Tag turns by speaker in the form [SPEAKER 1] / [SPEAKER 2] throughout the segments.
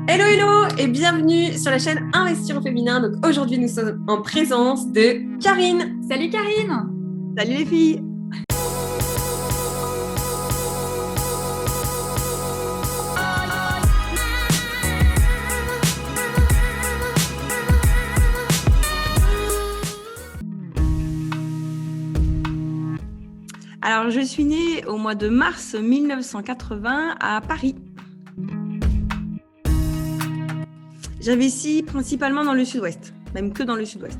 [SPEAKER 1] Hello hello et bienvenue sur la chaîne Investir au féminin. Donc aujourd'hui nous sommes en présence de Karine. Salut Karine.
[SPEAKER 2] Salut les filles. Alors je suis née au mois de mars 1980 à Paris. J'investis principalement dans le sud-ouest, même que dans le sud-ouest.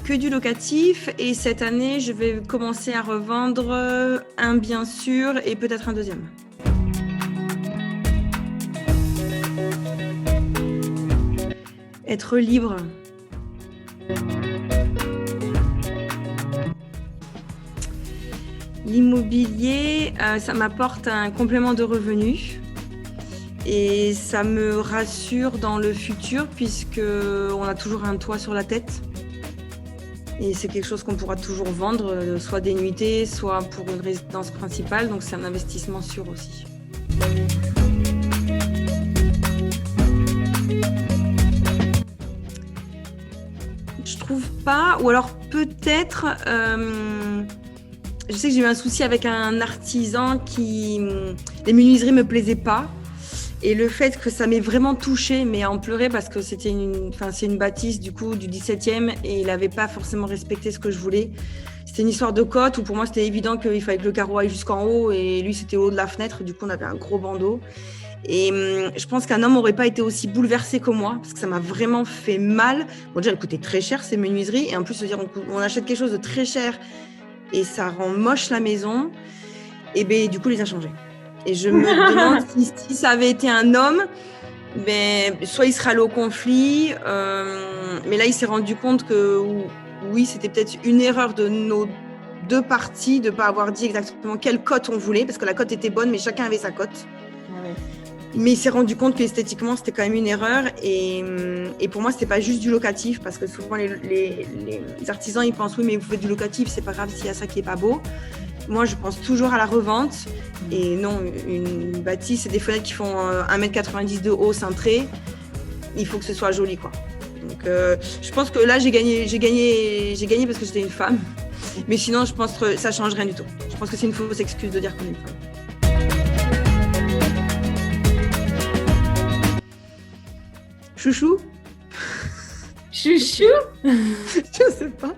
[SPEAKER 2] Que du locatif, et cette année, je vais commencer à revendre un bien sûr et peut-être un deuxième. Être libre. L'immobilier, ça m'apporte un complément de revenus et ça me rassure dans le futur puisqu'on a toujours un toit sur la tête et c'est quelque chose qu'on pourra toujours vendre, soit des nuitées, soit pour une résidence principale, donc c'est un investissement sûr aussi. Je trouve pas, ou alors peut-être... Je sais que j'ai eu un souci avec un artisan qui... Les menuiseries ne me plaisaient pas. Et le fait que ça m'ait vraiment touchée, mais à en pleurer parce que c'est une bâtisse du coup du 17e et il n'avait pas forcément respecté ce que je voulais. C'était une histoire de cote où pour moi c'était évident qu'il fallait que le carreau aille jusqu'en haut et lui c'était au haut de la fenêtre. Du coup on avait un gros bandeau. Et je pense qu'un homme n'aurait pas été aussi bouleversé que moi parce que ça m'a vraiment fait mal. Bon déjà, elles coûtaient très cher ces menuiseries et en plus se dire on achète quelque chose de très cher et ça rend moche la maison, et ben du coup, il les a changés. Et je me demande si ça avait été un homme, ben, soit il serait allé au conflit, mais là, il s'est rendu compte que oui, c'était peut-être une erreur de nos deux parties de ne pas avoir dit exactement quelle cote on voulait, parce que la cote était bonne, mais chacun avait sa cote. Ouais. Mais il s'est rendu compte qu'esthétiquement, c'était quand même une erreur. Et pour moi, ce n'était pas juste du locatif, parce que souvent, les artisans, ils pensent, oui, mais vous faites du locatif, c'est pas grave s'il y a ça qui n'est pas beau. Moi, je pense toujours à la revente. Et non, une bâtisse, c'est des fenêtres qui font 1,90 m de haut, cintré. Il faut que ce soit joli, quoi. Donc, je pense que là, j'ai gagné parce que j'étais une femme. Mais sinon, je pense que ça ne change rien du tout. Je pense que c'est une fausse excuse de dire qu'on est une femme. Chouchou?
[SPEAKER 1] Chouchou?
[SPEAKER 2] Je sais pas.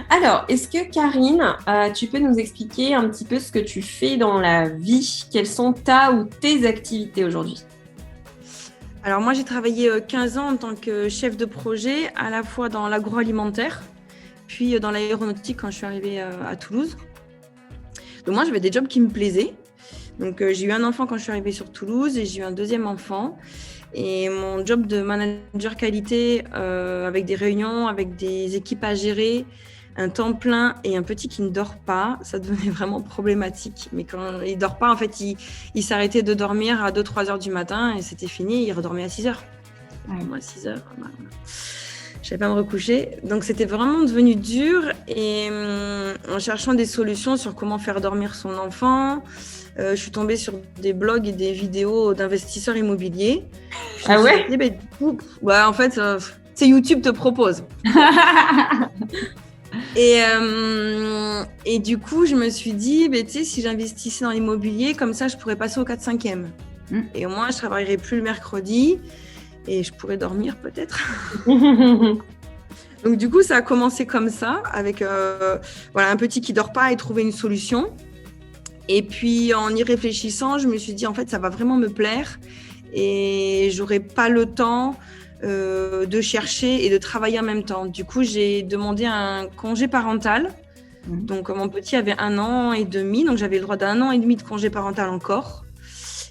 [SPEAKER 1] Alors, est-ce que Karine, tu peux nous expliquer un petit peu ce que tu fais dans la vie? Quelles sont ta ou tes activités aujourd'hui?
[SPEAKER 2] Alors moi, j'ai travaillé 15 ans en tant que chef de projet, à la fois dans l'agroalimentaire, puis dans l'aéronautique quand je suis arrivée à Toulouse. Donc moi, j'avais des jobs qui me plaisaient. Donc j'ai eu un enfant quand je suis arrivée sur Toulouse et j'ai eu un deuxième enfant. Et mon job de manager qualité, avec des réunions, avec des équipes à gérer, un temps plein et un petit qui ne dort pas, ça devenait vraiment problématique. Mais quand il ne dort pas, en fait, il s'arrêtait de dormir à 2-3 heures du matin et c'était fini, il redormait à 6 heures. Moi, à 6 heures, bah, je ne savais pas me recoucher. Donc, c'était vraiment devenu dur. Et en cherchant des solutions sur comment faire dormir son enfant, je suis tombée sur des blogs et des vidéos d'investisseurs immobiliers.
[SPEAKER 1] Ah ouais?
[SPEAKER 2] Dit, en fait, c'est YouTube te propose. Et du coup, je me suis dit, si j'investissais dans l'immobilier, comme ça, je pourrais passer au 4-5e. Et au moins, je ne travaillerais plus le mercredi et je pourrais dormir peut-être. Donc, du coup, ça a commencé comme ça, avec un petit qui ne dort pas et trouver une solution. Et puis, en y réfléchissant, je me suis dit, en fait, ça va vraiment me plaire et je n'aurai pas le temps de chercher et de travailler en même temps. Du coup, j'ai demandé un congé parental. Donc, mon petit avait 1 an et demi, donc j'avais le droit d'1 an et demi de congé parental encore.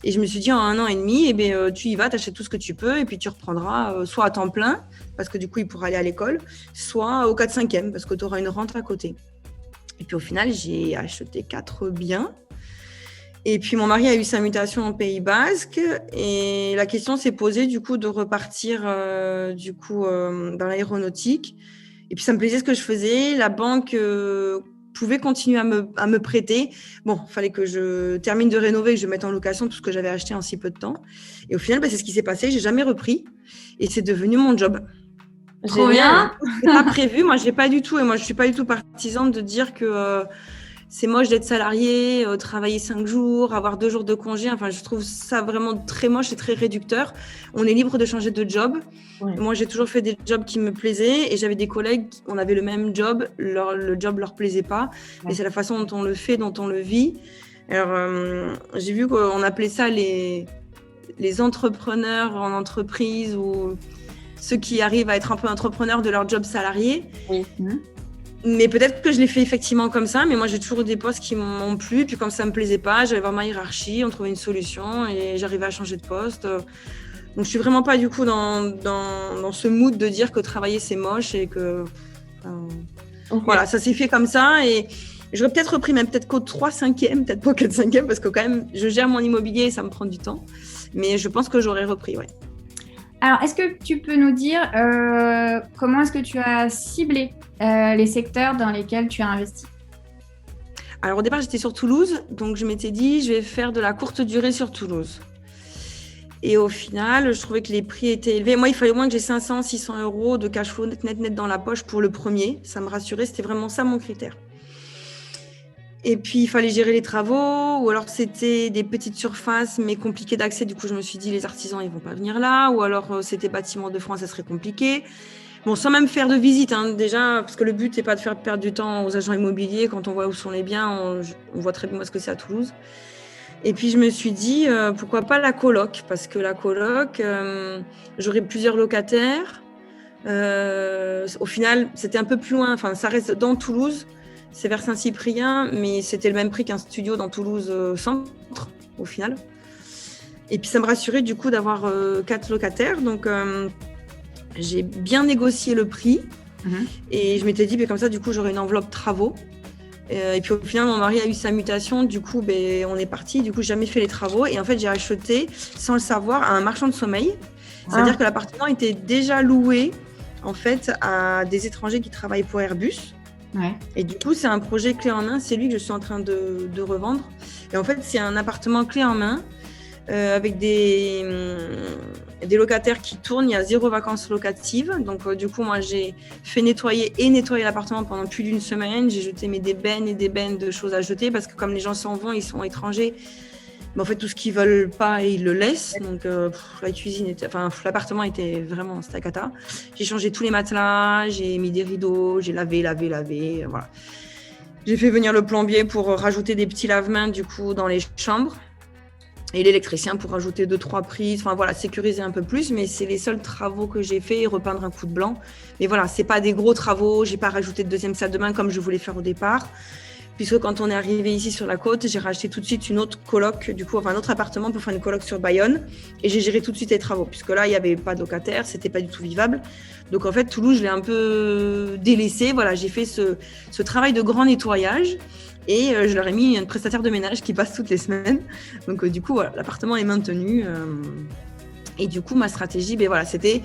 [SPEAKER 2] Et je me suis dit, en 1 an et demi, tu y vas, tu achètes tout ce que tu peux et puis tu reprendras soit à temps plein, parce que du coup, il pourra aller à l'école, soit au 4-5e, parce que tu auras une rente à côté. Et puis au final, j'ai acheté 4 biens. Et puis mon mari a eu sa mutation au Pays Basque et la question s'est posée du coup de repartir dans l'aéronautique. Et puis ça me plaisait ce que je faisais. La banque pouvaient continuer à me prêter. Bon, il fallait que je termine de rénover, que je mette en location tout ce que j'avais acheté en si peu de temps. Et au final, c'est ce qui s'est passé. J'ai jamais repris et c'est devenu mon job.
[SPEAKER 1] Trop bien.
[SPEAKER 2] C'est pas prévu. Moi, j'ai pas du tout. Et moi, je suis pas du tout partisane de dire que c'est moche d'être salarié, travailler 5 jours, avoir 2 jours de congé. Enfin, je trouve ça vraiment très moche et très réducteur. On est libre de changer de job. Ouais. Moi, j'ai toujours fait des jobs qui me plaisaient et j'avais des collègues, on avait le même job, le job leur plaisait pas. Ouais. Et c'est la façon dont on le fait, dont on le vit. Alors, j'ai vu qu'on appelait ça les entrepreneurs en entreprise ou ceux qui arrivent à être un peu entrepreneurs de leur job salarié. Oui. Mais peut-être que je l'ai fait effectivement comme ça, mais moi j'ai toujours eu des postes qui m'ont plu, puis comme ça me plaisait pas, j'allais voir ma hiérarchie, on trouvait une solution et j'arrivais à changer de poste. Donc je suis vraiment pas du coup dans ce mood de dire que travailler c'est moche et que voilà, ça s'est fait comme ça et j'aurais peut-être repris même peut-être qu'au 3/5e, peut-être pas 4/5e parce que quand même je gère mon immobilier et ça me prend du temps, mais je pense que j'aurais repris, ouais.
[SPEAKER 3] Alors, est-ce que tu peux nous dire comment est-ce que tu as ciblé les secteurs dans lesquels tu as investi?
[SPEAKER 2] Alors, au départ, j'étais sur Toulouse. Donc, je m'étais dit, je vais faire de la courte durée sur Toulouse. Et au final, je trouvais que les prix étaient élevés. Moi, il fallait au moins que j'ai 500, 600 euros de cash flow net dans la poche pour le premier. Ça me rassurait. C'était vraiment ça mon critère. Et puis, il fallait gérer les travaux, ou alors c'était des petites surfaces, mais compliquées d'accès. Du coup, je me suis dit, les artisans, ils vont pas venir là. Ou alors, c'était bâtiments de France, ça serait compliqué. Bon, sans même faire de visite, hein, déjà, parce que le but, c'est pas de faire perdre du temps aux agents immobiliers. Quand on voit où sont les biens, on voit très bien ce que c'est à Toulouse. Et puis, je me suis dit, pourquoi pas la coloc? Parce que la coloc, j'aurais plusieurs locataires. Au final, c'était un peu plus loin. Enfin, ça reste dans Toulouse. C'est vers Saint-Cyprien, mais c'était le même prix qu'un studio dans Toulouse centre, au final. Et puis, ça me rassurait du coup d'avoir 4 locataires. Donc, j'ai bien négocié le prix. Et je m'étais dit, comme ça, du coup, j'aurais une enveloppe travaux. Et puis, au final, mon mari a eu sa mutation. Du coup, on est parti. Du coup, j'ai jamais fait les travaux. Et en fait, j'ai acheté, sans le savoir, à un marchand de sommeil. C'est-à-dire que l'appartement était déjà loué, en fait, à des étrangers qui travaillent pour Airbus. Ouais. Et du coup, c'est un projet clé en main. C'est lui que je suis en train de revendre. Et en fait, c'est un appartement clé en main avec des locataires qui tournent. Il y a 0 vacances locatives. Donc, du coup, moi, j'ai fait nettoyer l'appartement pendant plus d'1 semaine. J'ai jeté des bennes et des bennes de choses à jeter parce que comme les gens s'en vont, ils sont étrangers. Mais en fait, tout ce qu'ils veulent pas, ils le laissent. Donc, la cuisine l'appartement c'était la cata. J'ai changé tous les matelas, j'ai mis des rideaux, j'ai lavé, voilà. J'ai fait venir le plombier pour rajouter des petits lave-mains, du coup, dans les chambres. Et l'électricien pour rajouter 2-3 prises. Enfin, voilà, sécuriser un peu plus. Mais c'est les seuls travaux que j'ai fait et repeindre un coup de blanc. Mais voilà, c'est pas des gros travaux. J'ai pas rajouté de deuxième salle de bain comme je voulais faire au départ. Puisque quand on est arrivé ici sur la côte, j'ai racheté tout de suite une autre coloc, un autre appartement pour faire une coloc sur Bayonne. Et j'ai géré tout de suite les travaux, puisque là, il n'y avait pas de locataires, c'était pas du tout vivable. Donc en fait, Toulouse, je l'ai un peu délaissé. Voilà, j'ai fait ce travail de grand nettoyage et je leur ai mis un prestataire de ménage qui passe toutes les semaines. Donc du coup, voilà, l'appartement est maintenu. Et du coup, ma stratégie, c'était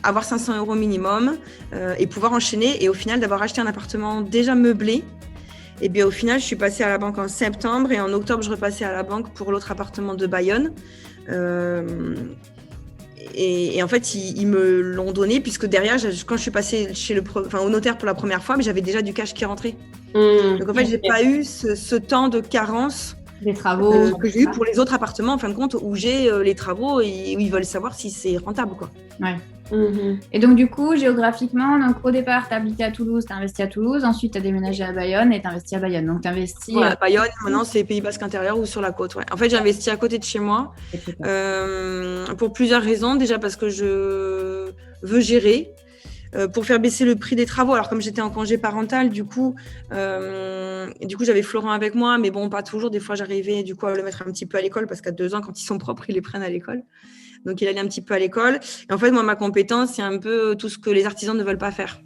[SPEAKER 2] avoir 500 euros minimum et pouvoir enchaîner. Et au final, d'avoir acheté un appartement déjà meublé. Et bien au final, je suis passée à la banque en septembre et en octobre, je repassais à la banque pour l'autre appartement de Bayonne. Et en fait, ils me l'ont donné puisque derrière, quand je suis passée au notaire pour la première fois, j'avais déjà du cash qui rentrait. Donc en fait, j'ai pas eu ce temps de carence
[SPEAKER 3] des travaux
[SPEAKER 2] que j'ai eu pour les autres appartements, en fin de compte, où j'ai les travaux et où ils veulent savoir si c'est rentable, quoi.
[SPEAKER 3] Ouais. Et donc, du coup, géographiquement, au départ, tu habitais à Toulouse, tu as investi à Toulouse, ensuite tu as déménagé à Bayonne et tu as investi à Bayonne. Donc, tu as investi.
[SPEAKER 2] Ouais, à Bayonne, maintenant, c'est Pays Basque intérieur ou sur la côte. Ouais. En fait, j'ai investi à côté de chez moi pour plusieurs raisons. Déjà, parce que je veux gérer. Pour faire baisser le prix des travaux. Alors, comme j'étais en congé parental, du coup, j'avais Florent avec moi, mais bon, pas toujours. Des fois, j'arrivais du coup à le mettre un petit peu à l'école parce qu'à 2 ans, quand ils sont propres, ils les prennent à l'école. Donc, il allait un petit peu à l'école. Et en fait, moi, ma compétence, c'est un peu tout ce que les artisans ne veulent pas faire.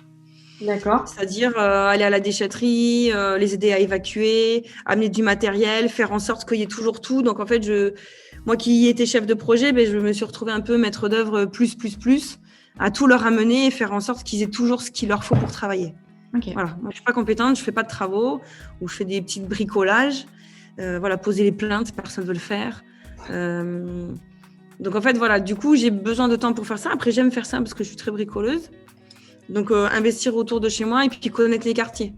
[SPEAKER 1] D'accord.
[SPEAKER 2] C'est-à-dire aller à la déchetterie, les aider à évacuer, amener du matériel, faire en sorte qu'il y ait toujours tout. Donc, en fait, moi qui étais chef de projet, je me suis retrouvée un peu maître d'œuvre plus, à tout leur amener et faire en sorte qu'ils aient toujours ce qu'il leur faut pour travailler.
[SPEAKER 3] Ok.
[SPEAKER 2] Voilà, moi, je ne suis pas compétente, je ne fais pas de travaux ou je fais des petits bricolages. Voilà, poser les plaintes, personne ne veut le faire. Donc, en fait, voilà, du coup, j'ai besoin de temps pour faire ça. Après, j'aime faire ça parce que je suis très bricoleuse. Donc, investir autour de chez moi et puis connaître les quartiers.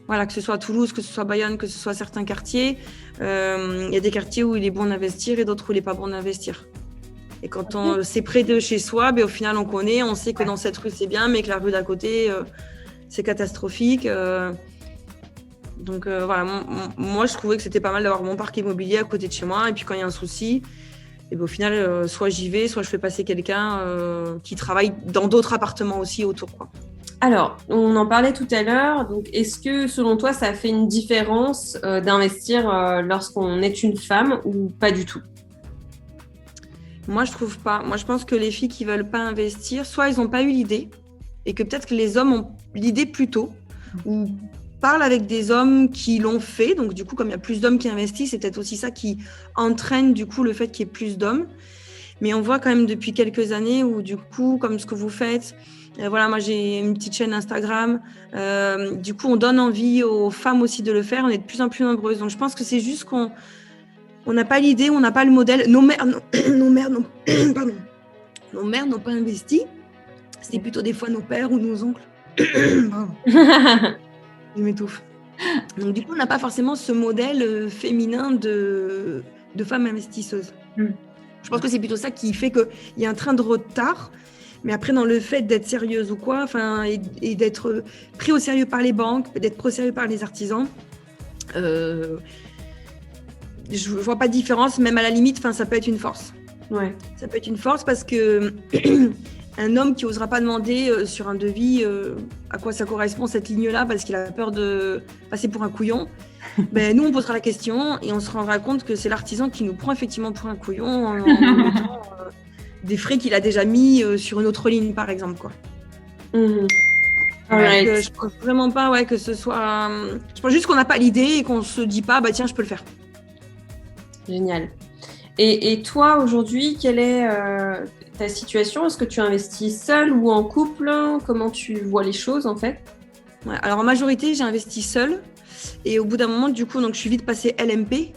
[SPEAKER 2] Voilà, que ce soit à Toulouse, que ce soit Bayonne, que ce soit certains quartiers. Il y a des quartiers où il est bon d'investir et d'autres où il n'est pas bon d'investir. Et quand c'est près de chez soi, au final, on connaît, on sait que dans cette rue, c'est bien, mais que la rue d'à côté, c'est catastrophique. Donc, voilà, moi, je trouvais que c'était pas mal d'avoir mon parc immobilier à côté de chez moi. Et puis, quand il y a un souci, et au final, soit j'y vais, soit je fais passer quelqu'un qui travaille dans d'autres appartements aussi autour, quoi.
[SPEAKER 1] Alors, on en parlait tout à l'heure. Donc, est-ce que, selon toi, ça fait une différence d'investir lorsqu'on est une femme ou pas du tout?
[SPEAKER 2] Moi, je trouve pas. Moi, je pense que les filles qui veulent pas investir, soit ils n'ont pas eu l'idée, et que peut-être que les hommes ont l'idée plus tôt, ou parlent avec des hommes qui l'ont fait. Donc, du coup, comme il y a plus d'hommes qui investissent, c'est peut-être aussi ça qui entraîne, du coup, le fait qu'il y ait plus d'hommes. Mais on voit quand même depuis quelques années où, du coup, comme ce que vous faites, voilà, moi, j'ai une petite chaîne Instagram. Du coup, on donne envie aux femmes aussi de le faire. On est de plus en plus nombreuses. Donc, je pense que c'est juste qu'on n'a pas l'idée, on n'a pas le modèle. Nos mères n'ont pas investi. C'est plutôt des fois nos pères ou nos oncles. Je m'étouffe. Donc, du coup, on n'a pas forcément ce modèle féminin de femmes investisseuses. Je pense que c'est plutôt ça qui fait qu'il y a un train de retard. Mais après, dans le fait d'être sérieuse ou quoi, et d'être pris au sérieux par les banques, d'être pris au sérieux par les artisans, je ne vois pas de différence. Même à la limite, ça peut être une force.
[SPEAKER 1] Ouais.
[SPEAKER 2] Ça peut être une force parce que un homme qui n'osera pas demander sur un devis à quoi ça correspond cette ligne-là parce qu'il a peur de passer pour un couillon, nous, on posera la question et on se rendra compte que c'est l'artisan qui nous prend effectivement pour un couillon en mettant des frais qu'il a déjà mis sur une autre ligne, par exemple, quoi.
[SPEAKER 1] Right.
[SPEAKER 2] Je pense vraiment pas que ce soit... je pense juste qu'on n'a pas l'idée et qu'on se dit pas, tiens, je peux le faire.
[SPEAKER 1] Génial. Et toi, aujourd'hui, quelle est ta situation? Est-ce que tu investis seule ou en couple? Comment tu vois les choses, en fait?
[SPEAKER 2] Ouais, alors, en majorité, j'ai investi seule. Et au bout d'un moment, du coup, donc, je suis vite passée LMP,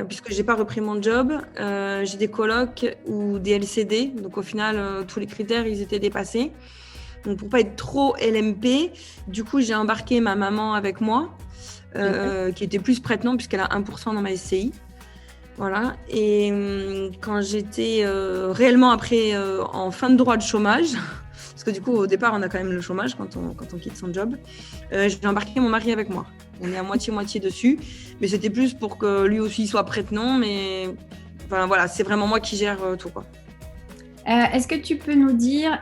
[SPEAKER 2] puisque je n'ai pas repris mon job. J'ai des colocs ou des LCD. Donc, au final, tous les critères, ils étaient dépassés. Donc, pour ne pas être trop LMP, du coup, j'ai embarqué ma maman avec moi, qui était plus prête, non, puisqu'elle a 1% dans ma SCI. Voilà. Et quand j'étais réellement après en fin de droit de chômage, parce que du coup, au départ, on a quand même le chômage quand on quitte son job, j'ai embarqué mon mari avec moi. On est à moitié-moitié dessus, mais c'était plus pour que lui aussi soit prête-non, mais voilà, c'est vraiment moi qui gère tout, quoi.
[SPEAKER 3] Est-ce que tu peux nous dire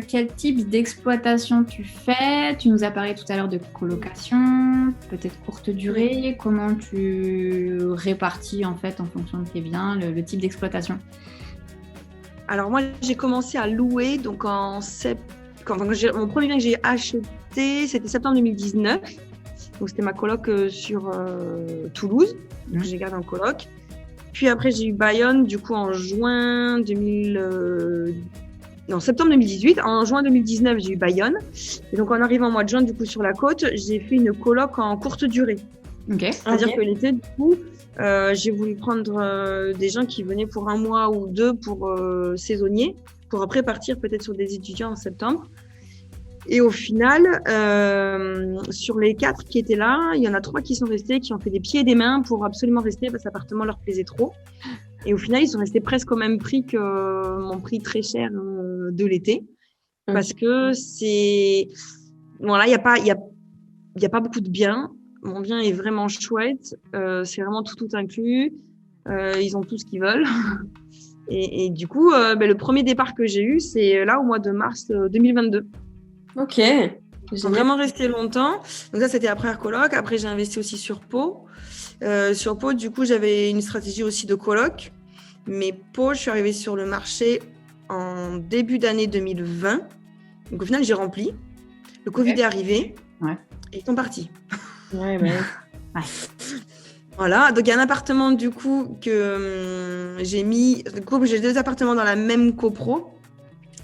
[SPEAKER 3] quel type d'exploitation tu fais? Tu nous as parlé tout à l'heure de colocation, peut-être courte durée. Comment tu répartis en fait en fonction de tes biens le type d'exploitation?
[SPEAKER 2] Alors moi, j'ai commencé à louer donc mon premier bien que j'ai acheté, c'était septembre 2019. Donc c'était ma coloc sur Toulouse. Donc j'ai gardé en coloc. Puis après, j'ai eu Bayonne, du coup, en septembre 2018. En juin 2019, j'ai eu Bayonne. Et donc, en arrivant au mois de juin, du coup, sur la côte, j'ai fait une coloc en courte durée.
[SPEAKER 3] Okay.
[SPEAKER 2] C'est-à-dire que l'été, du coup, j'ai voulu prendre des gens qui venaient pour 1 mois ou 2 pour saisonniers, pour après partir peut-être sur des étudiants en septembre. Et au final, sur les 4 qui étaient là, il y en a 3 qui sont restés, qui ont fait des pieds et des mains pour absolument rester parce que l'appartement leur plaisait trop. Et au final, ils sont restés presque au même prix que mon prix très cher de l'été. Parce que c'est... Voilà, il y a pas beaucoup de biens. Mon bien est vraiment chouette. C'est vraiment tout inclus. Ils ont tout ce qu'ils veulent. Et du coup, le premier départ que j'ai eu, c'est là au mois de mars 2022.
[SPEAKER 1] Ok.
[SPEAKER 2] J'ai vraiment resté longtemps. Donc ça, c'était la première coloc. Après, j'ai investi aussi sur Pau. Sur Pau, du coup, j'avais une stratégie aussi de coloc. Mais Pau, je suis arrivée sur le marché en début d'année 2020. Donc au final, j'ai rempli. Le Covid est arrivé.
[SPEAKER 3] Ouais.
[SPEAKER 2] Et ils sont partis.
[SPEAKER 1] Ouais.
[SPEAKER 2] Voilà. Donc il y a un appartement, du coup, que j'ai mis... Du coup, j'ai 2 appartements dans la même copro.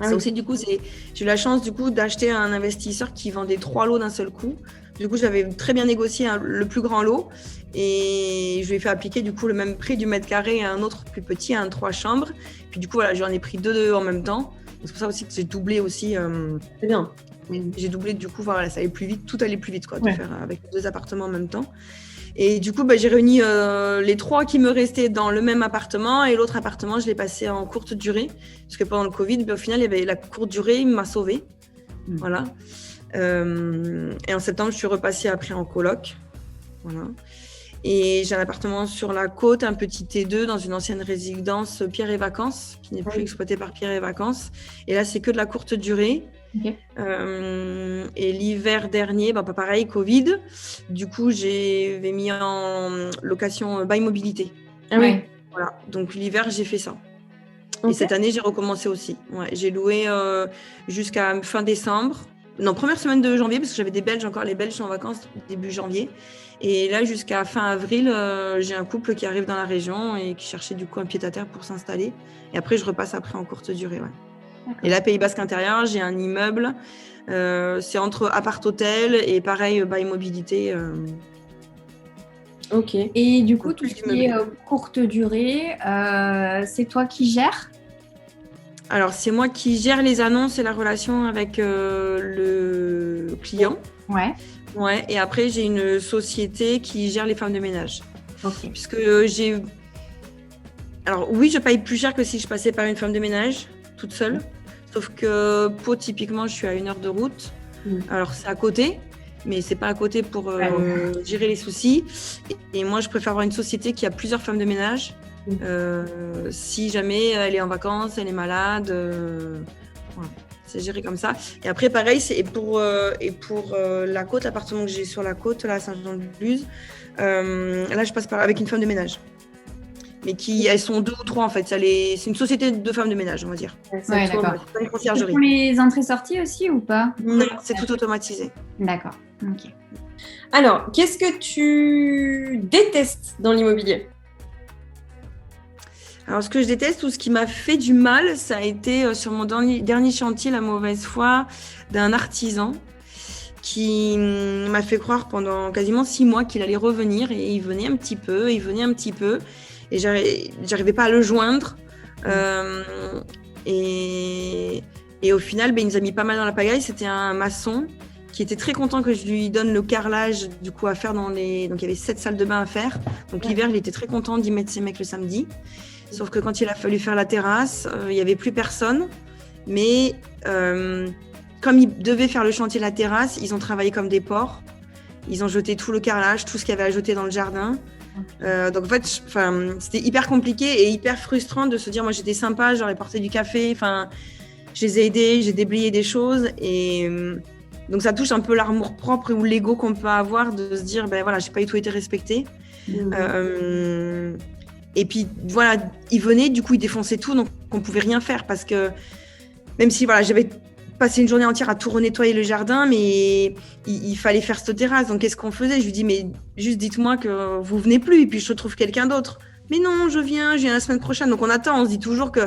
[SPEAKER 2] Ça aussi, du coup, j'ai eu la chance du coup d'acheter un investisseur qui vendait 3 lots d'un seul coup. Du coup, j'avais très bien négocié le plus grand lot et je lui ai fait appliquer du coup le même prix du mètre carré à un autre plus petit, à un 3 chambres. Puis du coup, voilà, j'en ai pris deux en même temps. C'est pour ça aussi que j'ai doublé aussi.
[SPEAKER 1] C'est bien.
[SPEAKER 2] J'ai doublé du coup, voilà, ça allait plus vite, tout allait plus vite quoi, de faire avec 2 appartements en même temps. Et du coup, j'ai réuni les 3 qui me restaient dans le même appartement et l'autre appartement, je l'ai passé en courte durée. Parce que pendant le Covid, au final, il y avait la courte durée, il m'a sauvée. Voilà. Et en septembre, je suis repassée après en coloc. Voilà. Et j'ai un appartement sur la côte, un petit T2 dans une ancienne résidence Pierre et Vacances, qui n'est plus exploitée par Pierre et Vacances. Et là, c'est que de la courte durée. Okay. Et l'hiver dernier, pareil, Covid. Du coup, j'ai mis en location bail mobilité.
[SPEAKER 1] Ah oui.
[SPEAKER 2] Voilà. Donc l'hiver, j'ai fait ça. Okay. Et cette année, j'ai recommencé aussi. Ouais, j'ai loué jusqu'à fin décembre. Non, première semaine de janvier, parce que j'avais des Belges encore. Les Belges sont en vacances début janvier. Et là, jusqu'à fin avril, j'ai un couple qui arrive dans la région et qui cherchait du coup un pied-à-terre pour s'installer. Et après, je repasse après en courte durée. Ouais. Et là, Pays Basque intérieur, j'ai un immeuble. C'est entre appart-hôtel et pareil, bail mobilité.
[SPEAKER 3] Ok. Et du coup, tout ce qui est courte durée, c'est toi qui gères ?
[SPEAKER 2] Alors, c'est moi qui gère les annonces et la relation avec le client.
[SPEAKER 3] Ouais.
[SPEAKER 2] Ouais. Et après, j'ai une société qui gère les femmes de ménage.
[SPEAKER 3] Ok.
[SPEAKER 2] Puisque j'ai... Alors, oui, je paye plus cher que si je passais par une femme de ménage toute seule. Sauf que Pau, typiquement, je suis à 1 heure de route. Alors, c'est à côté, mais c'est pas à côté pour gérer les soucis. Et moi, je préfère avoir une société qui a plusieurs femmes de ménage. Si jamais elle est en vacances, elle est malade, voilà, c'est géré comme ça. Et après, pareil, c'est pour la côte, l'appartement que j'ai sur la côte, là, à Saint-Jean-de-Luz, là, je passe avec une femme de ménage. Mais elles sont 2 ou 3 en fait. C'est une société de femmes de ménage, on va dire.
[SPEAKER 3] Ouais, d'accord.
[SPEAKER 2] C'est une conciergerie.
[SPEAKER 3] Pour les entrées-sorties aussi ou pas ?
[SPEAKER 2] Non, c'est tout automatisé.
[SPEAKER 3] D'accord. Ok.
[SPEAKER 1] Alors, qu'est-ce que tu détestes dans l'immobilier ?
[SPEAKER 2] Alors, ce que je déteste ou ce qui m'a fait du mal, ça a été sur mon dernier chantier, la mauvaise foi d'un artisan qui m'a fait croire pendant quasiment 6 mois qu'il allait revenir et il venait un petit peu. Et j'arrivais pas à le joindre. Et au final, il nous a mis pas mal dans la pagaille. C'était un maçon qui était très content que je lui donne le carrelage du coup à faire donc il y avait 7 salles de bain à faire. Donc l'hiver, il était très content d'y mettre ses mecs le samedi. Sauf que quand il a fallu faire la terrasse, il y avait plus personne. Mais comme ils devaient faire le chantier de la terrasse, ils ont travaillé comme des porcs. Ils ont jeté tout le carrelage, tout ce qu'il y avait à jeter dans le jardin. Donc en fait, c'était hyper compliqué et hyper frustrant de se dire, moi j'étais sympa, j'aurais porté du café, je les ai aidés, j'ai déblayé des choses et donc ça touche un peu l'amour propre ou l'ego qu'on peut avoir de se dire, j'ai pas du tout été respectée. Et puis voilà, ils venaient, du coup ils défonçaient tout, donc on pouvait rien faire parce que même si j'avais passé une journée entière à tout renettoyer le jardin, mais il fallait faire cette terrasse. Donc, qu'est-ce qu'on faisait ? Je lui dis, mais juste dites-moi que vous venez plus et puis je trouve quelqu'un d'autre. Mais non, je viens la semaine prochaine. Donc, on attend. On se dit toujours que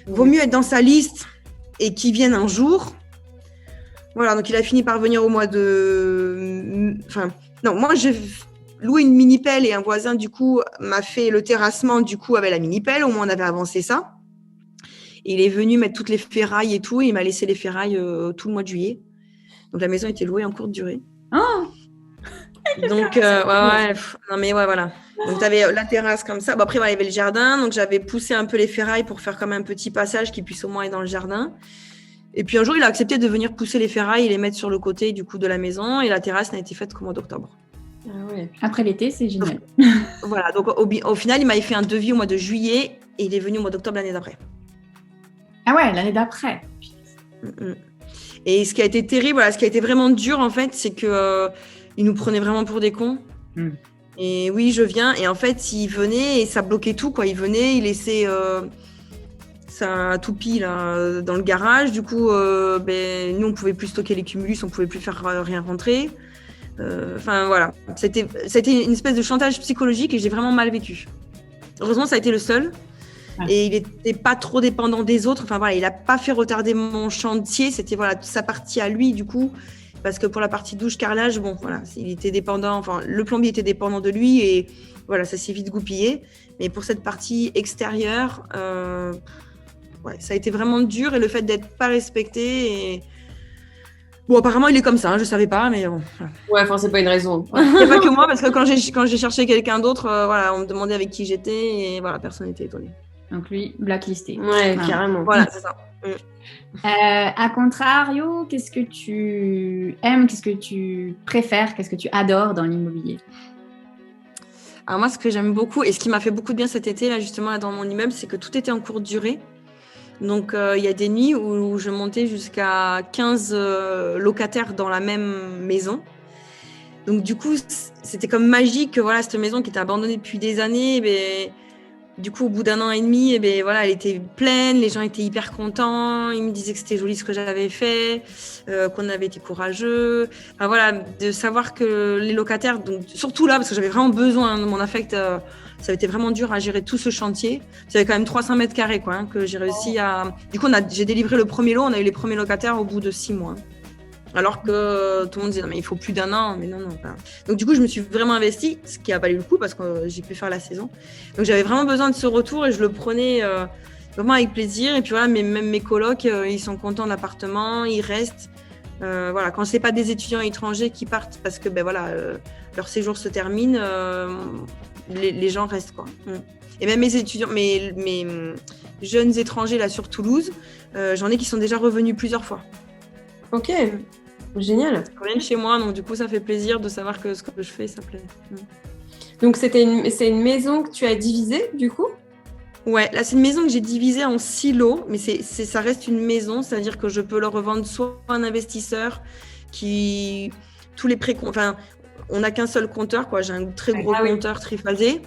[SPEAKER 2] vaut mieux être dans sa liste et qu'il vienne un jour. Voilà, donc il a fini par venir au mois de... moi, j'ai loué une mini-pelle et un voisin, du coup, m'a fait le terrassement, du coup, avec la mini-pelle. Au moins, on avait avancé ça. Et il est venu mettre toutes les ferrailles et tout. Et il m'a laissé les ferrailles tout le mois de juillet. Donc, la maison était louée en courte durée.
[SPEAKER 3] Oh.
[SPEAKER 2] Donc, voilà. Donc, tu avais la terrasse comme ça. Après, il y avait le jardin. Donc, j'avais poussé un peu les ferrailles pour faire comme un petit passage qui puisse au moins être dans le jardin. Et puis, un jour, il a accepté de venir pousser les ferrailles et les mettre sur le côté du coup de la maison. Et la terrasse n'a été faite qu'au mois d'octobre.
[SPEAKER 3] Ah ouais. Après l'été, c'est génial.
[SPEAKER 2] Voilà. Donc, au final, il m'avait fait un devis au mois de juillet et il est venu au mois d'octobre l'année d'après.
[SPEAKER 3] Ah ouais, l'année d'après.
[SPEAKER 2] Et ce qui a été terrible, ce qui a été vraiment dur en fait, c'est que il nous prenait vraiment pour des cons. Et oui, je viens. Et en fait, il venait et ça bloquait tout, quoi. Il venait, il laissait sa toupie là dans le garage. Du coup, nous on pouvait plus stocker les cumulus, on pouvait plus faire rien rentrer. Voilà, c'était une espèce de chantage psychologique et j'ai vraiment mal vécu. Heureusement, ça a été le seul. Et il n'était pas trop dépendant des autres. Enfin voilà, il n'a pas fait retarder mon chantier. C'était voilà sa partie à lui du coup, parce que pour la partie douche carrelage, bon voilà, il était dépendant. Enfin le plombier était dépendant de lui et voilà, ça s'est vite goupillé. Mais pour cette partie extérieure, ouais, ça a été vraiment dur et le fait d'être pas respecté. Et... Bon, apparemment il est comme ça. Hein, je savais pas, mais bon. Voilà.
[SPEAKER 1] Ouais, enfin c'est pas une raison.
[SPEAKER 2] Il n'y a pas que moi, parce que quand j'ai cherché quelqu'un d'autre, voilà, on me demandait avec qui j'étais et voilà, personne n'était étonné.
[SPEAKER 3] Donc lui, blacklisté.
[SPEAKER 1] Ouais, carrément.
[SPEAKER 2] Voilà, c'est ça.
[SPEAKER 3] À contrario, qu'est-ce que tu aimes, qu'est-ce que tu préfères, qu'est-ce que tu adores dans l'immobilier?
[SPEAKER 2] Alors moi, ce que j'aime beaucoup et ce qui m'a fait beaucoup de bien cet été, là, justement, là, dans mon immeuble, c'est que tout était en courte durée. Donc, il y a des nuits où je montais jusqu'à 15 locataires dans la même maison. Donc, du coup, c'était comme magique que voilà, cette maison qui était abandonnée depuis des années, du coup, au bout d'1 an et demi, voilà, elle était pleine, les gens étaient hyper contents, ils me disaient que c'était joli ce que j'avais fait, qu'on avait été courageux. Enfin, voilà, de savoir que les locataires, donc, surtout là, parce que j'avais vraiment besoin de mon affect, ça avait été vraiment dur à gérer tout ce chantier. C'était quand même 300 mètres carrés, quoi, hein, que j'ai réussi à... Du coup, j'ai délivré le premier lot, on a eu les premiers locataires au bout de 6 mois. Alors que tout le monde disait, non, mais il faut plus d'1 an, mais non. Enfin. Donc, du coup, je me suis vraiment investie, ce qui a valu le coup parce que j'ai pu faire la saison. Donc, j'avais vraiment besoin de ce retour et je le prenais vraiment avec plaisir. Et puis, voilà, même mes colocs, ils sont contents de l'appartement, ils restent. Voilà, quand c'est pas des étudiants étrangers qui partent parce que, voilà, leur séjour se termine, les gens restent, quoi. Et même mes étudiants, mes jeunes étrangers, là, sur Toulouse, j'en ai qui sont déjà revenus plusieurs fois.
[SPEAKER 1] Ok. Génial.
[SPEAKER 2] Ils reviennent chez moi, donc du coup, ça fait plaisir de savoir que ce que je fais, ça plaît.
[SPEAKER 1] Donc, c'est une maison que tu as divisée, du coup?
[SPEAKER 2] Ouais, là, c'est une maison que j'ai divisée en 6 lots, mais ça reste une maison, c'est-à-dire que je peux le revendre soit à un investisseur qui... Tous les enfin, on n'a qu'un seul compteur, quoi. J'ai un très gros compteur triphasé,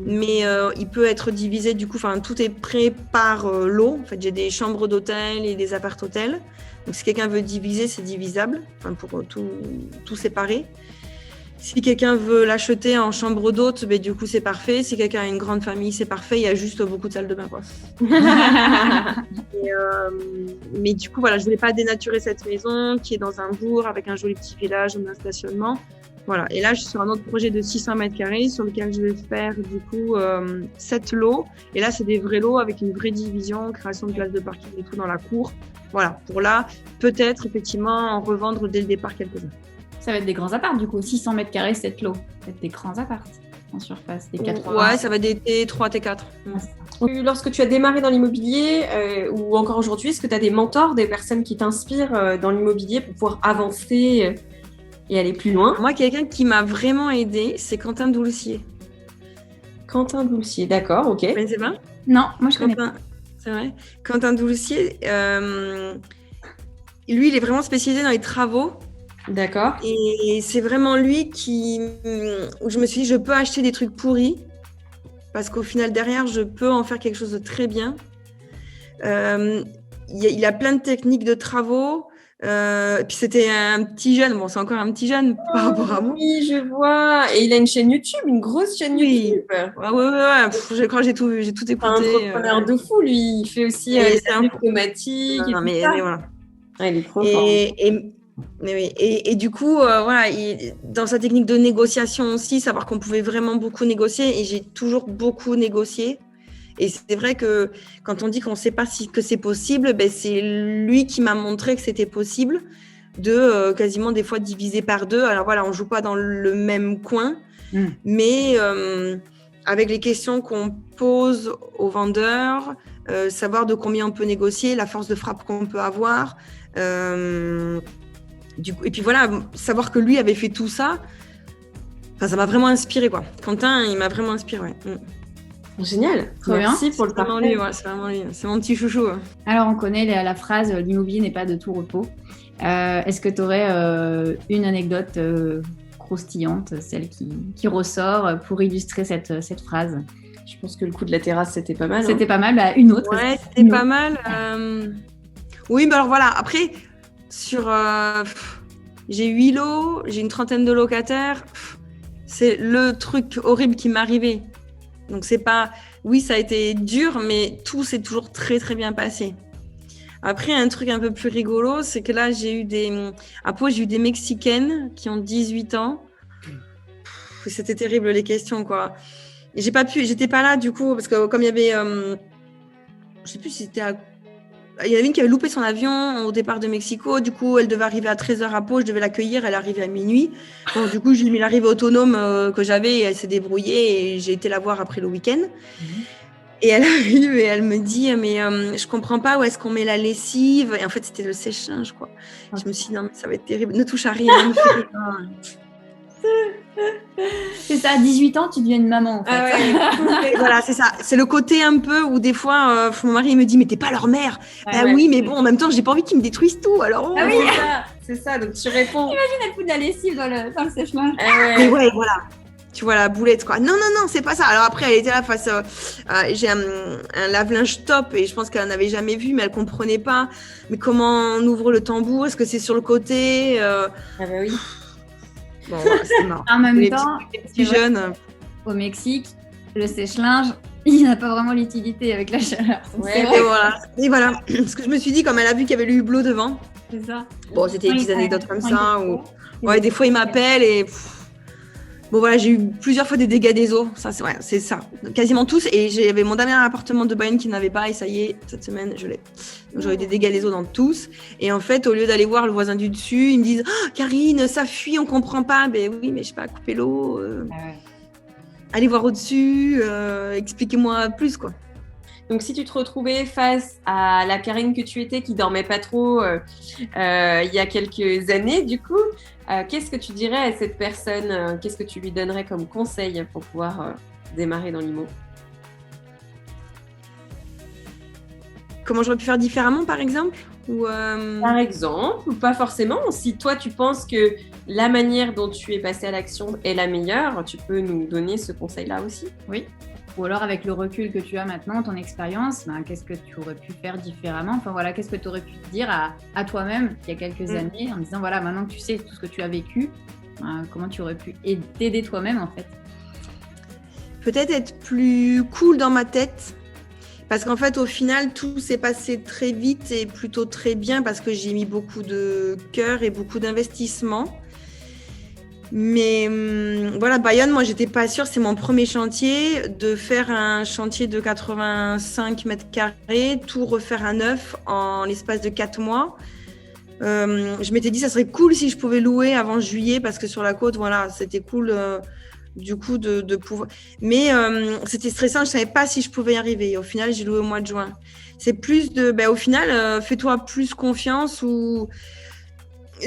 [SPEAKER 2] mais il peut être divisé, du coup, enfin, tout est prêt par lot. En fait, j'ai des chambres d'hôtel et des appart-hôtels. Donc, si quelqu'un veut diviser, c'est divisable, enfin, pour tout séparer. Si quelqu'un veut l'acheter en chambre d'hôte, du coup, c'est parfait. Si quelqu'un a une grande famille, c'est parfait. Il y a juste beaucoup de salles de bain, quoi. Mais du coup, voilà, je voulais pas dénaturer cette maison qui est dans un bourg avec un joli petit village, un stationnement. Voilà. Et là, je suis sur un autre projet de 600 mètres carrés sur lequel je vais faire, du coup, 7 lots. Et là, c'est des vrais lots avec une vraie division, création de places de parking et tout dans la cour. Voilà. Pour là, peut-être, effectivement, en revendre dès le départ quelques-uns.
[SPEAKER 3] Ça va être des grands apparts, du coup. 600 mètres carrés, 7 lots. Ça va être des grands apparts en surface, des 80.
[SPEAKER 2] Ouais, ça va être des T3, T4.
[SPEAKER 1] Lorsque tu as démarré dans l'immobilier, ou encore aujourd'hui, est-ce que tu as des mentors, des personnes qui t'inspirent dans l'immobilier pour pouvoir avancer et aller plus loin?
[SPEAKER 2] Moi, quelqu'un qui m'a vraiment aidée, c'est Quentin Doulcier.
[SPEAKER 1] Quentin Doulcier, d'accord, ok.
[SPEAKER 2] Vous connaissez pas?
[SPEAKER 3] Non, moi je connais
[SPEAKER 2] pas. C'est vrai. Quentin Doulcier, lui, il est vraiment spécialisé dans les travaux.
[SPEAKER 1] D'accord.
[SPEAKER 2] Et c'est vraiment lui où je me suis dit, je peux acheter des trucs pourris parce qu'au final, derrière, je peux en faire quelque chose de très bien. Il a plein de techniques de travaux. Puis c'était un petit jeune, bon, c'est encore un petit jeune par rapport à moi.
[SPEAKER 1] Oui, je vois. Et il a une chaîne YouTube, une grosse chaîne YouTube.
[SPEAKER 2] Ouais. Je crois que j'ai tout écouté.
[SPEAKER 1] C'est un entrepreneur de fou, lui. Il fait aussi les automatiques.
[SPEAKER 2] Non, mais voilà.
[SPEAKER 1] Ouais, il est trop fort.
[SPEAKER 2] Et du coup, voilà, dans sa technique de négociation aussi, savoir qu'on pouvait vraiment beaucoup négocier. Et j'ai toujours beaucoup négocié. Et c'est vrai que quand on dit qu'on ne sait pas que c'est possible, c'est lui qui m'a montré que c'était possible de quasiment des fois diviser par 2. Alors voilà, on ne joue pas dans le même coin, mais avec les questions qu'on pose aux vendeurs, savoir de combien on peut négocier, la force de frappe qu'on peut avoir. Et puis voilà, savoir que lui avait fait tout ça, ça m'a vraiment inspiré, quoi. Quentin, il m'a vraiment inspiré, ouais.
[SPEAKER 1] Génial, merci pour le partage.
[SPEAKER 2] C'est vraiment lui, c'est mon petit chouchou.
[SPEAKER 3] Alors on connaît la phrase « l'immobilier n'est pas de tout repos ». Est-ce que tu aurais une anecdote croustillante, celle qui ressort pour illustrer cette phrase?
[SPEAKER 1] Je pense que le coup de la terrasse, c'était pas mal.
[SPEAKER 3] C'était pas mal, une autre.
[SPEAKER 2] Ouais, c'était pas mal. Oui, alors voilà, après, j'ai 8 lots, j'ai une trentaine de locataires. C'est le truc horrible qui m'est arrivé. Donc, c'est pas oui, ça a été dur, mais tout s'est toujours très, très bien passé. Après, un truc un peu plus rigolo, c'est que là, à Pau, j'ai eu des Mexicaines qui ont 18 ans. C'était terrible, les questions, quoi. Et j'étais pas là, du coup, parce que comme il y avait, je sais plus si c'était il y en avait une qui avait loupé son avion au départ de Mexico. Du coup, elle devait arriver à 13h à Pau. Je devais l'accueillir. Elle arrivait à minuit. Bon, du coup, j'ai mis l'arrivée autonome que j'avais et elle s'est débrouillée. Et j'ai été la voir après le week-end. Et elle arrive et elle me dit mais je comprends pas où est-ce qu'on met la lessive. Et en fait, c'était le sèche-linge, quoi. Okay. Je me suis dit non, mais ça va être terrible. Ne touche à rien. Ne fais rien.
[SPEAKER 3] C'est ça, à 18 ans, tu deviens une maman, en fait.
[SPEAKER 2] Ah ouais. Voilà, c'est ça. C'est le côté un peu où des fois, mon mari me dit, mais t'es pas leur mère. Oui, mais bon, en même temps, j'ai pas envie qu'ils me détruisent tout. Alors,
[SPEAKER 1] oui, c'est ça. Donc, tu réponds.
[SPEAKER 3] Imagine, elle fout de la lessive dans le sèche-linge.
[SPEAKER 2] Mais ouais, voilà. Tu vois la boulette, quoi. Non, c'est pas ça. Alors après, elle était là face j'ai un lave-linge top et je pense qu'elle n'avait jamais vu, mais elle comprenait pas. Mais comment on ouvre le tambour? Est-ce que c'est sur le côté
[SPEAKER 1] Ah bah oui.
[SPEAKER 2] Bon, c'est marrant.
[SPEAKER 3] En même temps,
[SPEAKER 2] les petits jeunes.
[SPEAKER 3] Au Mexique, le sèche-linge, il n'a pas vraiment l'utilité avec la chaleur.
[SPEAKER 2] Et voilà. Parce que je me suis dit, comme elle a vu qu'il y avait le hublot devant.
[SPEAKER 3] C'est ça.
[SPEAKER 2] Bon, c'était des petites anecdotes comme ça. Ouais, des fois, il m'appelle et. Bon, voilà, j'ai eu plusieurs fois des dégâts des eaux. Ça, c'est ça. Quasiment tous. Et j'avais mon dernier appartement de Bayonne qui n'avait pas. Et ça y est, cette semaine, je l'ai. Donc, j'aurais eu des dégâts des eaux dans tous. Et en fait, au lieu d'aller voir le voisin du dessus, ils me disent oh, Karine, ça fuit, on comprend pas. Ben oui, mais je sais pas, couper l'eau. Allez voir au-dessus. Expliquez-moi plus, quoi.
[SPEAKER 1] Donc, si tu te retrouvais face à la Karine que tu étais, qui dormait pas trop il y a quelques années, du coup, qu'est-ce que tu dirais à cette personne qu'est-ce que tu lui donnerais comme conseil pour pouvoir démarrer dans l'IMO?
[SPEAKER 2] Comment j'aurais pu faire différemment, par exemple
[SPEAKER 1] Par exemple, ou pas forcément. Si toi, tu penses que la manière dont tu es passé à l'action est la meilleure, tu peux nous donner ce conseil-là aussi.
[SPEAKER 3] Oui. Ou alors, avec le recul que tu as maintenant, ton expérience, qu'est-ce que tu aurais pu faire différemment? Enfin, voilà, qu'est-ce que tu aurais pu te dire à toi-même il y a quelques années en disant, voilà, maintenant que tu sais tout ce que tu as vécu, comment tu aurais pu t'aider toi-même, en fait?
[SPEAKER 2] Peut-être être plus cool dans ma tête. Parce qu'en fait, au final, tout s'est passé très vite et plutôt très bien parce que j'ai mis beaucoup de cœur et beaucoup d'investissement. Mais voilà, Bayonne, moi, j'étais pas sûre, c'est mon premier chantier, de faire un chantier de 85 mètres carrés, tout refaire à neuf en l'espace de 4 mois. Je m'étais dit, ça serait cool si je pouvais louer avant juillet, parce que sur la côte, voilà, c'était cool du coup de pouvoir. Mais c'était stressant, je savais pas si je pouvais y arriver. Et au final, j'ai loué au mois de juin. C'est plus au final, fais-toi plus confiance ou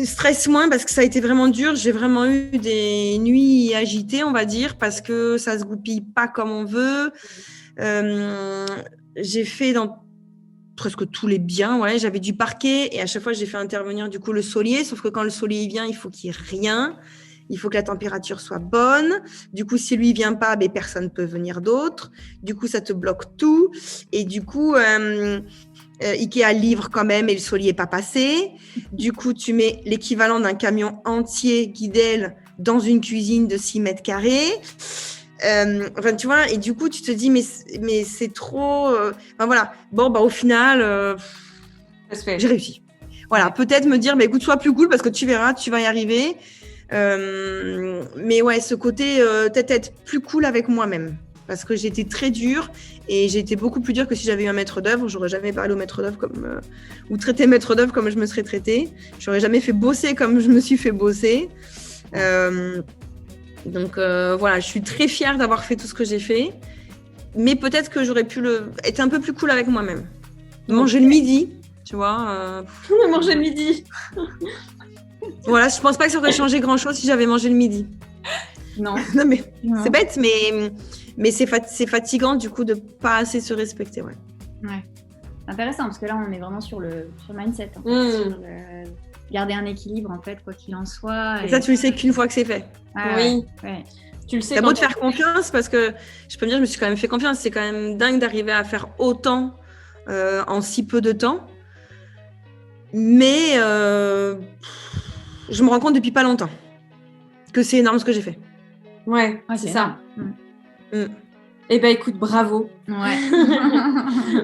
[SPEAKER 2] stresse moins parce que ça a été vraiment dur. J'ai vraiment eu des nuits agitées, on va dire, parce que ça se goupille pas comme on veut. J'ai fait dans presque tous les biens, ouais. J'avais du parquet et à chaque fois, j'ai fait intervenir du coup le solier. Sauf que quand le solier vient, il faut qu'il y ait rien. Il faut que la température soit bonne. Du coup, si lui vient pas, personne ne peut venir d'autre. Du coup, ça te bloque tout. Et du coup, Ikea livre quand même et le solier n'est pas passé. Du coup, tu mets l'équivalent d'un camion entier Guidel dans une cuisine de 6 mètres carrés. Enfin, tu vois, et du coup, tu te dis, mais c'est trop. Voilà. Bon, au final, j'ai réussi. Voilà, peut-être me dire, écoute, sois plus cool parce que tu verras, tu vas y arriver. Mais ouais, ce côté, peut-être être plus cool avec moi-même. Parce que j'étais très dure et j'ai été beaucoup plus dure que si j'avais eu un maître d'œuvre. J'aurais jamais parlé au maître d'œuvre ou traité maître d'œuvre comme je me serais traitée. J'aurais jamais fait bosser comme je me suis fait bosser. Donc voilà, je suis très fière d'avoir fait tout ce que j'ai fait. Mais peut-être que j'aurais pu être un peu plus cool avec moi-même. Manger le midi, tu vois.
[SPEAKER 1] Manger le midi.
[SPEAKER 2] Voilà, je pense pas que ça aurait changé grand-chose si j'avais mangé le midi.
[SPEAKER 3] Non.
[SPEAKER 2] Non, mais c'est bête, mais c'est fatigant du coup de pas assez se respecter, ouais.
[SPEAKER 3] Ouais. C'est intéressant parce que là on est vraiment sur le mindset, en fait, sur garder un équilibre en fait, quoi qu'il en soit.
[SPEAKER 2] Et ça, tu le sais qu'une fois que c'est fait.
[SPEAKER 1] Oui. Ouais. Tu le sais.
[SPEAKER 2] T'as beau te faire confiance parce que je peux me dire, je me suis quand même fait confiance. C'est quand même dingue d'arriver à faire autant en si peu de temps. Mais je me rends compte depuis pas longtemps que c'est énorme ce que j'ai fait.
[SPEAKER 1] Ouais, c'est ça. Eh ben écoute, bravo.
[SPEAKER 3] Ouais.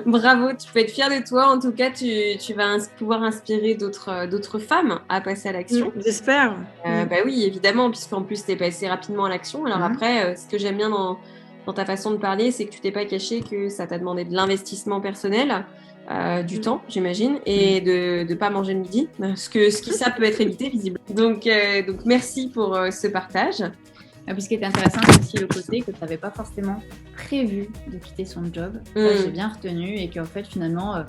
[SPEAKER 1] Bravo, tu peux être fière de toi. En tout cas, tu vas pouvoir inspirer d'autres femmes à passer à l'action.
[SPEAKER 2] J'espère.
[SPEAKER 1] Bah oui, évidemment, puisqu'en plus, tu es passée rapidement à l'action. Alors après, ce que j'aime bien dans ta façon de parler, c'est que tu t'es pas caché que ça t'a demandé de l'investissement personnel, du temps, j'imagine, et de ne pas manger le midi, ça peut être évité, visible. Donc merci pour ce partage.
[SPEAKER 3] Puis ce qui est intéressant, c'est aussi le côté que tu n'avais pas forcément prévu de quitter son job. Ça, j'ai bien retenu. Et qu'en fait, finalement,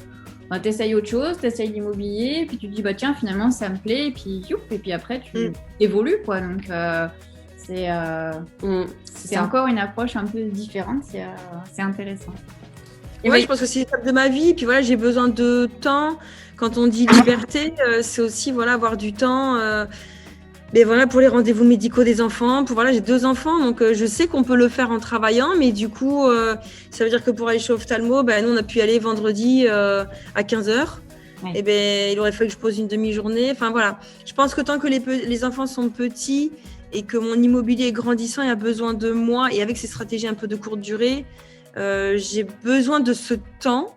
[SPEAKER 3] tu essayes autre chose, tu essayes l'immobilier, puis tu te dis, bah tiens, finalement, ça me plaît. Et puis après, tu évolues, quoi. Donc, c'est encore une approche un peu différente. C'est intéressant.
[SPEAKER 2] Ouais, je pense que c'est l'étape de ma vie. Puis voilà, j'ai besoin de temps. Quand on dit liberté, c'est aussi avoir du temps. Mais voilà, pour les rendez-vous médicaux des enfants, j'ai 2 enfants, donc je sais qu'on peut le faire en travaillant, mais du coup, ça veut dire que pour aller chez Ophtalmo, nous on a pu y aller vendredi à 15h. Ouais. Et il aurait fallu que je pose une demi-journée. Enfin voilà, je pense que tant que les enfants sont petits et que mon immobilier est grandissant, il y a besoin de moi, et avec ces stratégies un peu de courte durée, j'ai besoin de ce temps.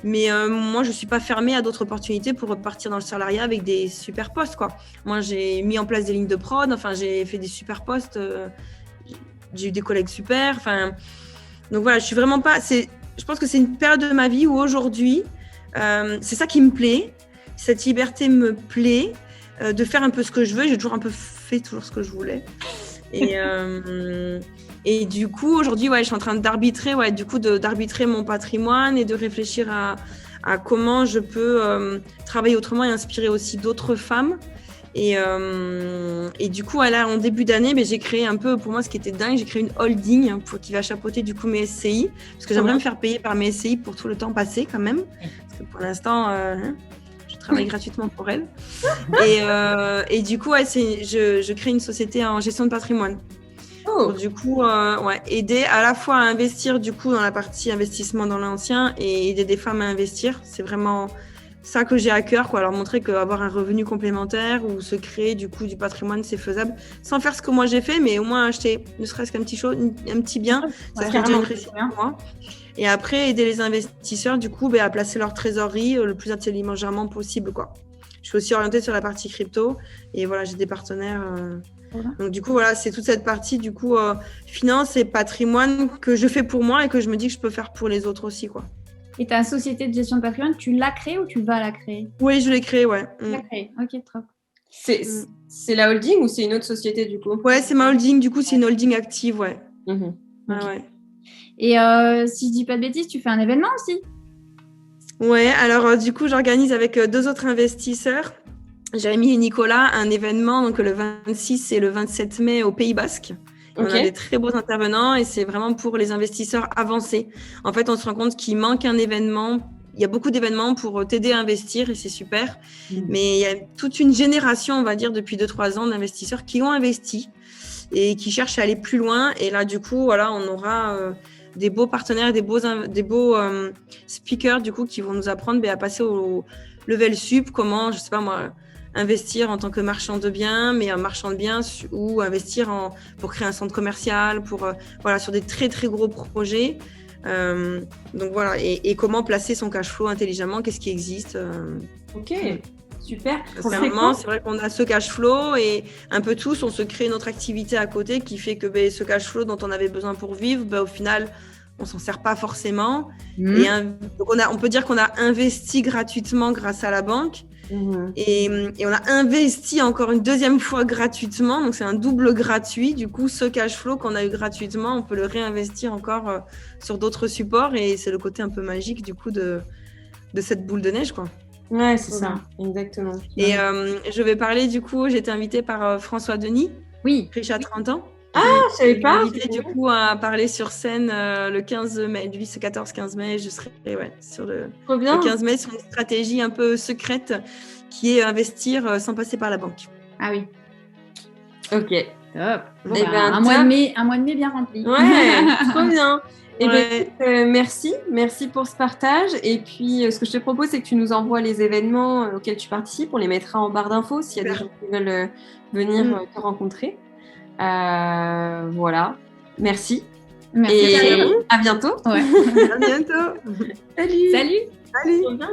[SPEAKER 2] Mais moi, je ne suis pas fermée à d'autres opportunités pour repartir dans le salariat avec des super postes, quoi. Moi, j'ai mis en place des lignes de prod, j'ai fait des super postes, j'ai eu des collègues super. Donc voilà, je suis vraiment pas... Je pense que c'est une période de ma vie où aujourd'hui, c'est ça qui me plaît. Cette liberté me plaît, de faire un peu ce que je veux. J'ai toujours fait ce que je voulais. Et du coup, aujourd'hui, je suis en train d'arbitrer, d'arbitrer mon patrimoine et de réfléchir à comment je peux travailler autrement et inspirer aussi d'autres femmes. Et du coup, là, en début d'année, j'ai créé un peu, pour moi, ce qui était dingue, j'ai créé une holding qui va chapeauter du coup mes SCI, parce que j'aimerais me faire payer par mes SCI pour tout le temps passé quand même, parce que pour l'instant, je travaille gratuitement pour elles. Et du coup, je crée une société en gestion de patrimoine. Pour, du coup, aider à la fois à investir du coup dans la partie investissement dans l'ancien et aider des femmes à investir. C'est vraiment ça que j'ai à cœur, quoi. Alors montrer qu'avoir un revenu complémentaire ou se créer du coup du patrimoine, c'est faisable sans faire ce que moi j'ai fait, mais au moins acheter ne serait-ce qu'un petit bien, ça serait déjà une réussite pour moi. Et après, aider les investisseurs du coup à placer leur trésorerie le plus intelligemment possible, quoi. Je suis aussi orientée sur la partie crypto et voilà, j'ai des partenaires. Donc du coup, c'est toute cette partie du coup finance et patrimoine que je fais pour moi et que je me dis que je peux faire pour les autres aussi, quoi.
[SPEAKER 3] Et ta société de gestion de patrimoine, tu l'as créée ou tu vas la créer?
[SPEAKER 2] Oui, je l'ai créée, ouais.
[SPEAKER 3] Tu l'as créée, ok, trop.
[SPEAKER 1] C'est la holding ou c'est une autre société du coup?
[SPEAKER 2] Ouais, c'est ma holding, du coup c'est une holding active, ouais.
[SPEAKER 1] Okay.
[SPEAKER 2] Ouais.
[SPEAKER 3] Et si je dis pas de bêtises, tu fais un événement aussi? Ouais,
[SPEAKER 2] alors du coup j'organise avec 2 autres investisseurs. Jérémy et Nicolas, un événement donc le 26 et le 27 mai au Pays Basque. On a des très beaux intervenants et c'est vraiment pour les investisseurs avancés. En fait, on se rend compte qu'il manque un événement. Il y a beaucoup d'événements pour t'aider à investir et c'est super. Mais il y a toute une génération, on va dire, depuis 2-3 ans d'investisseurs qui ont investi et qui cherchent à aller plus loin. Et là, du coup, on aura des beaux partenaires, des beaux speakers du coup qui vont nous apprendre à passer au level sup, comment, je sais pas moi, investir en tant que marchand de biens, mais un marchand de biens ou investir pour créer un centre commercial, sur des très très gros projets. Donc voilà, et comment placer son cash flow intelligemment, qu'est-ce qui existe.
[SPEAKER 1] Ok, super.
[SPEAKER 2] C'est vrai qu'on a ce cash flow et un peu tous, on se crée notre activité à côté qui fait que ce cash flow dont on avait besoin pour vivre, au final, on s'en sert pas forcément. Et donc on peut dire qu'on a investi gratuitement grâce à la banque. Et on a investi encore une deuxième fois gratuitement, donc c'est un double gratuit. Du coup, ce cash flow qu'on a eu gratuitement, on peut le réinvestir encore sur d'autres supports et c'est le côté un peu magique du coup de cette boule de neige, quoi.
[SPEAKER 1] Ouais, c'est ça, exactement.
[SPEAKER 2] Et je vais parler du coup, j'ai été invitée par François Denis, riche à 30 ans.
[SPEAKER 1] Ah, je savais pas.
[SPEAKER 2] Invité du coup à parler sur scène le 15 mai, lui c'est 14-15 mai, je serai sur le 15 mai sur une stratégie un peu secrète qui est investir sans passer par la banque.
[SPEAKER 3] Ah oui.
[SPEAKER 1] Ok.
[SPEAKER 3] Top. Bon, un mois de mai bien rempli.
[SPEAKER 1] Ouais, trop bien. Merci pour ce partage. Et puis, ce que je te propose, c'est que tu nous envoies les événements auxquels tu participes. On les mettra en barre d'infos s'il y a des gens qui veulent venir te rencontrer. Voilà. Merci.
[SPEAKER 3] Merci.
[SPEAKER 1] Et à bientôt.
[SPEAKER 3] Ouais.
[SPEAKER 2] À bientôt.
[SPEAKER 1] Salut.
[SPEAKER 3] Salut.
[SPEAKER 2] Salut.
[SPEAKER 1] Trop bien.